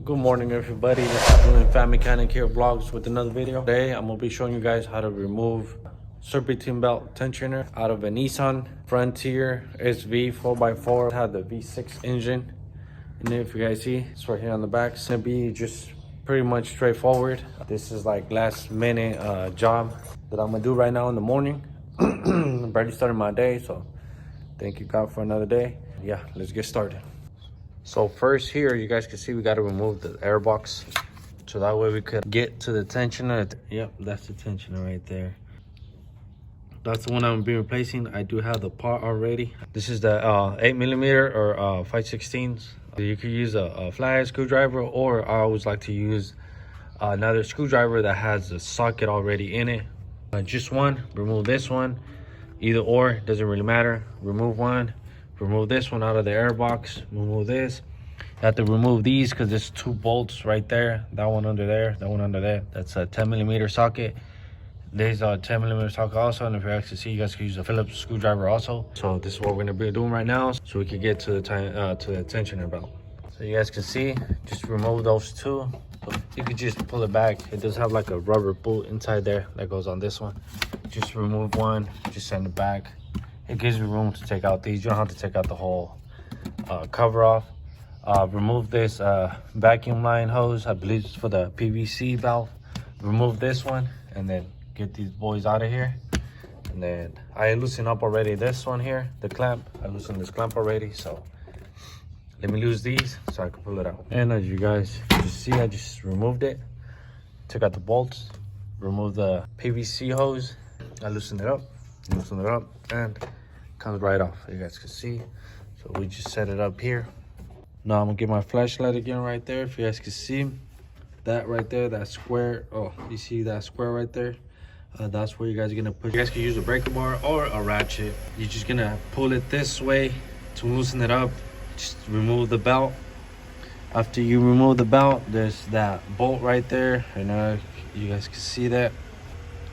Good morning, everybody. This is Julian Fan Mechanic here vlogs with another video. Today I'm gonna be showing you guys how to remove serpentine belt tensioner out of a Nissan Frontier SV 4x4. It had the V6 engine, and if you guys see, it's right here on the back. It's gonna be just pretty much straightforward. This is like last minute job that I'm gonna do right now in the morning. I'm barely starting my day, so thank you God for another day. Yeah, let's get started. So first here, you guys can see we got to remove the air box, so that way we could get to the tensioner. Yep, that's the tensioner right there. That's the one I'm gonna be replacing. I do have the part already. This is the 8mm or 5/16. You could use a flathead screwdriver, or I always like to use another screwdriver that has a socket already in it. Just one, remove this one. Either or, doesn't really matter. Remove one. Remove this one out of the air box. Remove this. You have to remove these because there's two bolts right there. That one under there, that one under there. That's a 10mm socket. There's a 10mm socket also, and if you actually see, you guys can use a Phillips screwdriver also. So this is what we're gonna be doing right now, so we can get to the tensioner belt. So you guys can see, just remove those two. So you could just pull it back. It does have like a rubber bolt inside there that goes on this one. Just remove one, just send it back. It gives you room to take out these. You don't have to take out the whole cover off. Remove this vacuum line hose. I believe it's for the PVC valve. Remove this one and then get these boys out of here. And then I loosened up already this one here, the clamp. I loosened this clamp already, so let me lose these so I can pull it out. And as you guys just see, I just removed it. Took out the bolts, removed the PVC hose. I loosened it up, and comes right off. You guys can see. So we just set it up here. Now I'm gonna get my flashlight again right there. If you guys can see that right there, that square. Oh, you see that square right there? That's where you guys are gonna put. You guys can use a breaker bar or a ratchet. You're just gonna pull it this way to loosen it up. Just remove the belt. After you remove the belt, there's that bolt right there. And you guys can see that.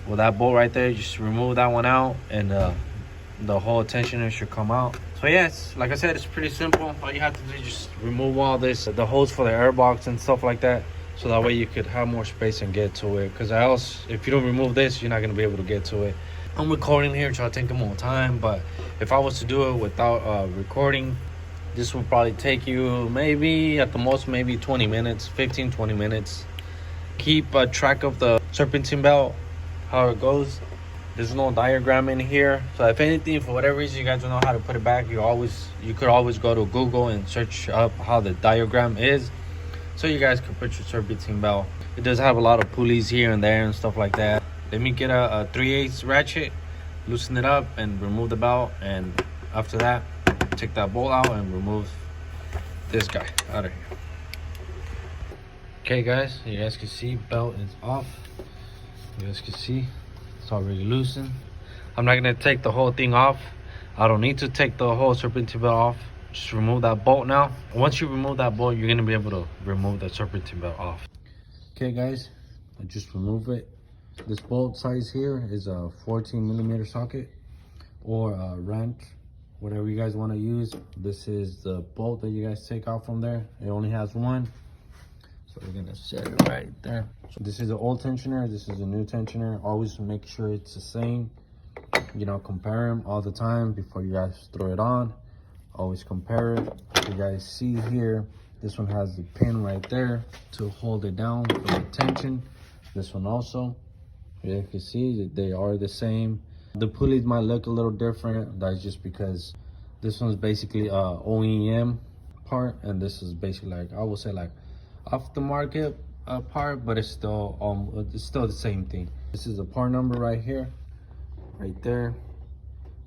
Well, that bolt right there, just remove that one out, and the whole tensioner should come out. So yes, like I said, it's pretty simple. All you have to do is just remove all this, the hose for the air box and stuff like that, so that way you could have more space and get to it. Because else, if you don't remove this, you're not gonna be able to get to it. I'm recording here, try to take more time, but if I was to do it without recording, this would probably take you maybe at the most maybe 20 minutes, 15-20 minutes. Keep track of the serpentine belt, how it goes. There's no diagram in here, so if anything, for whatever reason you guys don't know how to put it back, you could always go to Google and search up how the diagram is, so you guys can put your serpentine belt. It does have a lot of pulleys here and there and stuff like that. Let me get a 3/8 ratchet, loosen it up, and remove the belt. And after that, take that bolt out and remove this guy out of here. Okay guys, you guys can see belt is off. You guys can see it's already loosened. I'm not gonna take the whole thing off. I don't need to take the whole serpentine belt off. Just remove that bolt now. Once you remove that bolt, you're gonna be able to remove the serpentine belt off. Okay guys, I just remove it. This bolt size here is a 14mm socket or a wrench, whatever you guys want to use. This is the bolt that you guys take out from there. It only has one. So we're gonna set it right there. So this is the old tensioner, this is a new tensioner. Always make sure it's the same. You know, compare them all the time before you guys throw it on. Always compare it. If you guys see here, this one has the pin right there to hold it down for the tension. This one also. You can see they are the same. The pulleys might look a little different. That's just because this one's basically OEM part, and this is basically like, I would say like off the market part, but it's still the same thing. This is the part number right here, right there.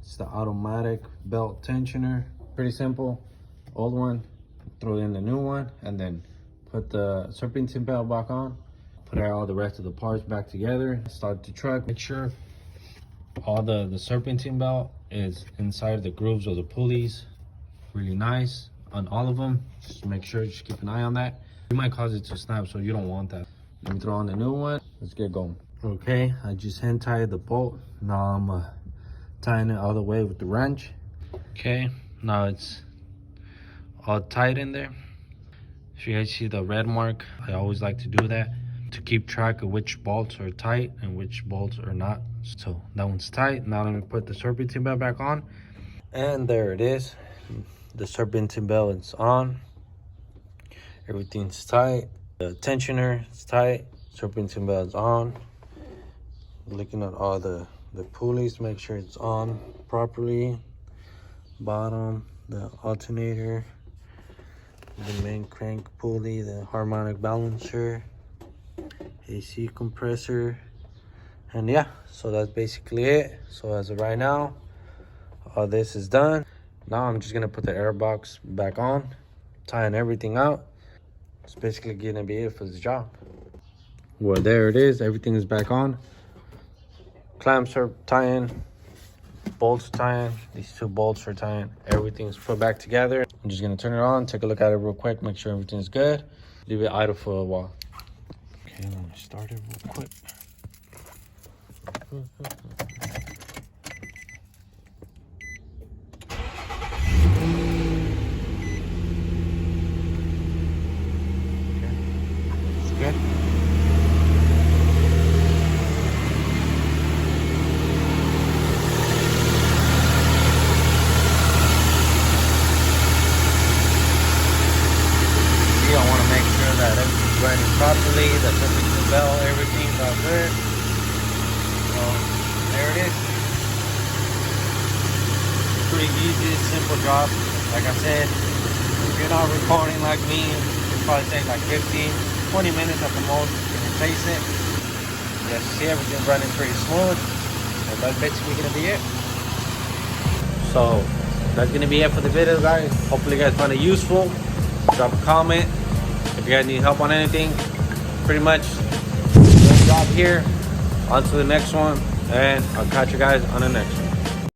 It's the automatic belt tensioner. Pretty simple. Old one, throw in the new one, and then put the serpentine belt back on. Put all the rest of the parts back together. Start the truck. Make sure all the serpentine belt is inside the grooves of the pulleys. Really nice on all of them. Just make sure, just keep an eye on that. You might cause it to snap, so you don't want that. Let me throw on the new one. Let's get going. Okay, I just hand tied the bolt. Now I'm tying it all the way with the wrench. Okay, now it's all tight in there. If you guys see the red mark, I always like to do that to keep track of which bolts are tight and which bolts are not. So that one's tight. Now let me put the serpentine belt back on. And there it is. The serpentine belt is on. Everything's tight. The tensioner is tight. Serpentine belt is on. Looking at all the pulleys, make sure it's on properly. Bottom, the alternator, the main crank pulley, the harmonic balancer, AC compressor, and yeah, so that's basically it. So as of right now, all this is done. Now I'm just gonna put the air box back on, tying everything out. It's basically gonna be it for this job. Well, there it is. Everything is back on. Clamps are tying, bolts tying. These two bolts are tying. Everything's put back together. I'm just gonna turn it on, take a look at it real quick, make sure everything's good. Leave it idle for a while. Okay, let me start it real quick. It's good. I want to make sure that everything's running properly, the serpentine belt, everything's all good. So there it is. Pretty easy, simple job. Like I said, if you're not recording like me, it probably takes like 15, 20 minutes at the most to replace it. Just see everything's running pretty smooth. And that's basically gonna be it. So that's gonna be it for the video, guys. Hopefully you guys find it useful. Drop a comment if you guys need help on anything. Pretty much good job here. On to the next one, and I'll catch you guys on the next one.